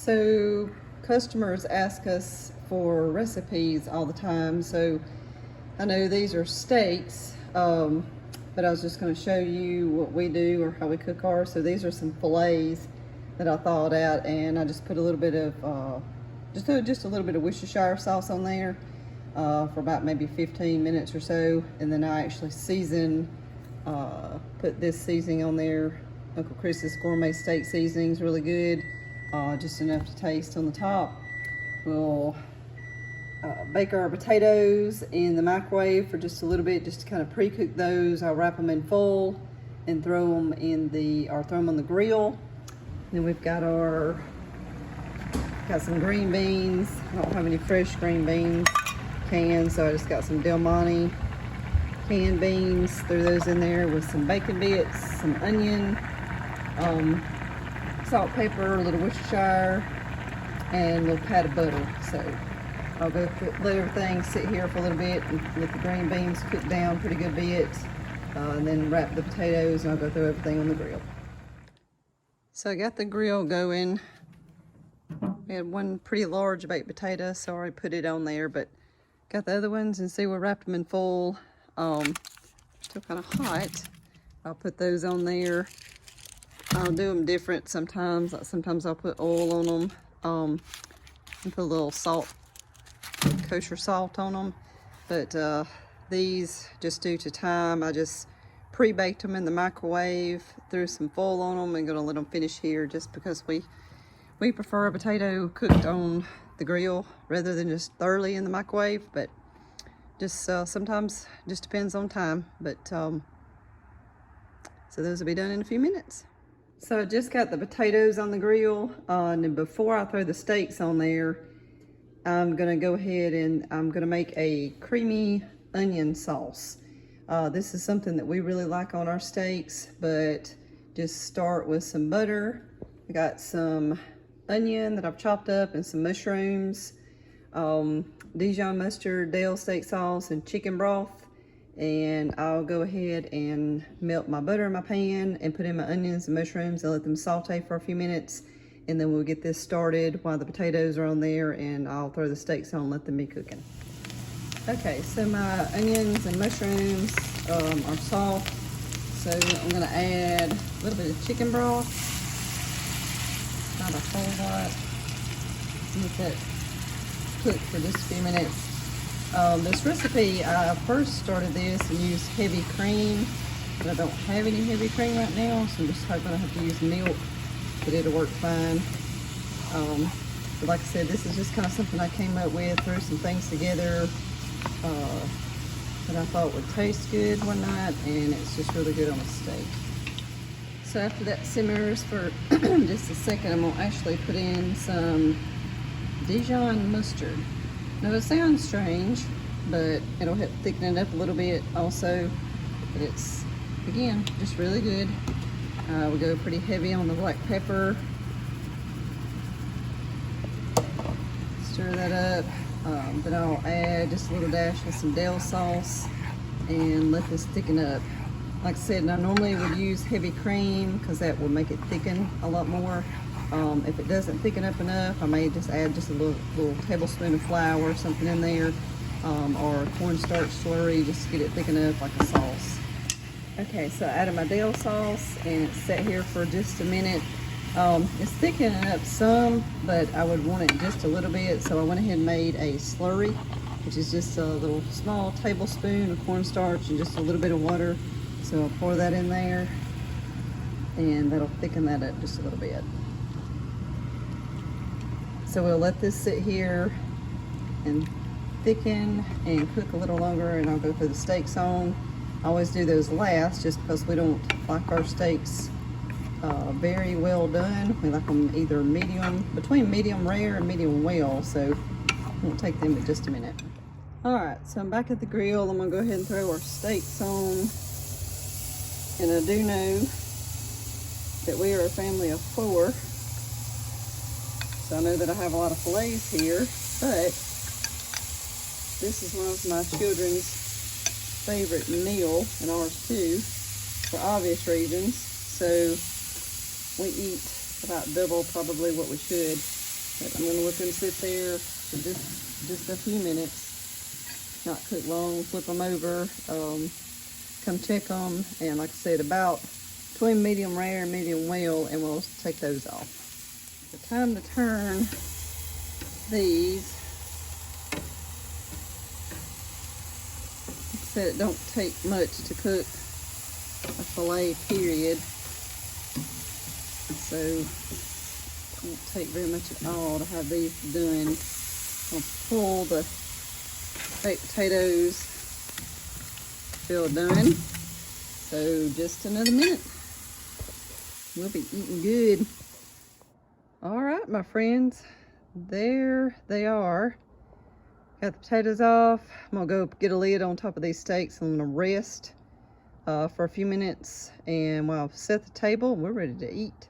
So customers ask us for recipes all the time. So I know these are steaks, but I was just going to show you what we do or how we cook ours. So these are some fillets that I thawed out, and I just put a little bit of just a little bit of Worcestershire sauce on there for about maybe 15 minutes or so, and then I actually put this seasoning on there. Uncle Chris's Gourmet Steak Seasoning is really good. Just enough to taste on the top. We'll bake our potatoes in the microwave for just a little bit, just to kind of pre-cook those. I'll wrap them in foil and throw them on the grill. Then we've got some green beans. I don't have any fresh green beans canned, so I just got some Del Monte canned beans. Threw those in there with some bacon bits, some onion, salt, pepper, a little Worcestershire, and a little pat of butter. So I'll let everything sit here for a little bit and let the green beans cook down pretty good bit, and then wrap the potatoes, and I'll go throw everything on the grill. So I got the grill going. We had one pretty large baked potato, so I already put it on there, but got the other ones, and see, we wrapped them in foil. Still kind of hot. I'll put those on there. I'll do them different sometimes. Like sometimes I'll put oil on them, and put a little salt, kosher salt on them. But these, just due to time, I just pre-baked them in the microwave, threw some foil on them, and gonna let them finish here, just because we prefer a potato cooked on the grill rather than just thoroughly in the microwave. But just sometimes just depends on time. But so those will be done in a few minutes. So I just got the potatoes on the grill, and then before I throw the steaks on there, I'm gonna go ahead and I'm gonna make a creamy onion sauce. This is something that we really like on our steaks, but just start with some butter. I got some onion that I've chopped up and some mushrooms, Dijon mustard, Dale steak sauce, and chicken broth. And I'll go ahead and melt my butter in my pan and put in my onions and mushrooms and let them saute for a few minutes. And then we'll get this started while the potatoes are on there, and I'll throw the steaks on and let them be cooking. Okay, so my onions and mushrooms are soft. So I'm gonna add a little bit of chicken broth. Not a whole lot. Let that cook for just a few minutes. This recipe, I first started this and used heavy cream, but I don't have any heavy cream right now, so I'm just hoping I have to use milk, but it'll work fine. But like I said, this is just kind of something I came up with, threw some things together that I thought would taste good one night, and it's just really good on a steak. So after that simmers for just a second, I'm gonna actually put in some Dijon mustard. Now it sounds strange, but it'll help thicken it up a little bit also. But it's, again, just really good. We go pretty heavy on the black pepper. Stir that up. Then I'll add just a little dash of some Dale sauce and let this thicken up. Like I said, I normally would use heavy cream because that will make it thicken a lot more. If it doesn't thicken up enough, I may just add just a little tablespoon of flour or something in there, or cornstarch slurry, just to get it thickened up like a sauce. Okay, so I added my Dale sauce, and it's set here for just a minute. It's thickening up some, but I would want it just a little bit, so I went ahead and made a slurry, which is just a little small tablespoon of cornstarch and just a little bit of water. So I'll pour that in there, and that'll thicken that up just a little bit. So we'll let this sit here and thicken and cook a little longer, and I'll go through the steaks on. I always do those last just because we don't like our steaks very well done. We like them either medium, between medium rare and medium well, so we'll take them in just a minute. All right, so I'm back at the grill. I'm gonna go ahead and throw our steaks on. And I do know that we are a family of 4. So I know that I have a lot of fillets here, but this is one of my children's favorite meal, and ours too, for obvious reasons. So we eat about double probably what we should. But I'm gonna let them sit there for just a few minutes, not cook long. Flip them over, come check them, and like I said, about between medium rare and medium well, and we'll take those off. The time to turn these. Like I said, it don't take much to cook a fillet, period. So it won't take very much at all to have these done. I'll pull the baked potatoes. Feel done. So just another minute. We'll be eating good. All right, my friends, there they are. Got the potatoes off. I'm gonna go get a lid on top of these steaks. I'm gonna rest for a few minutes, and while I've set the table, we're ready to eat.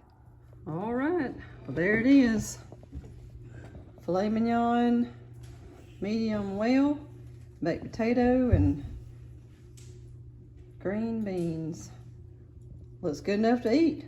All right, well, there it is. Filet mignon, medium well, baked potato, and green beans. Looks good enough to eat.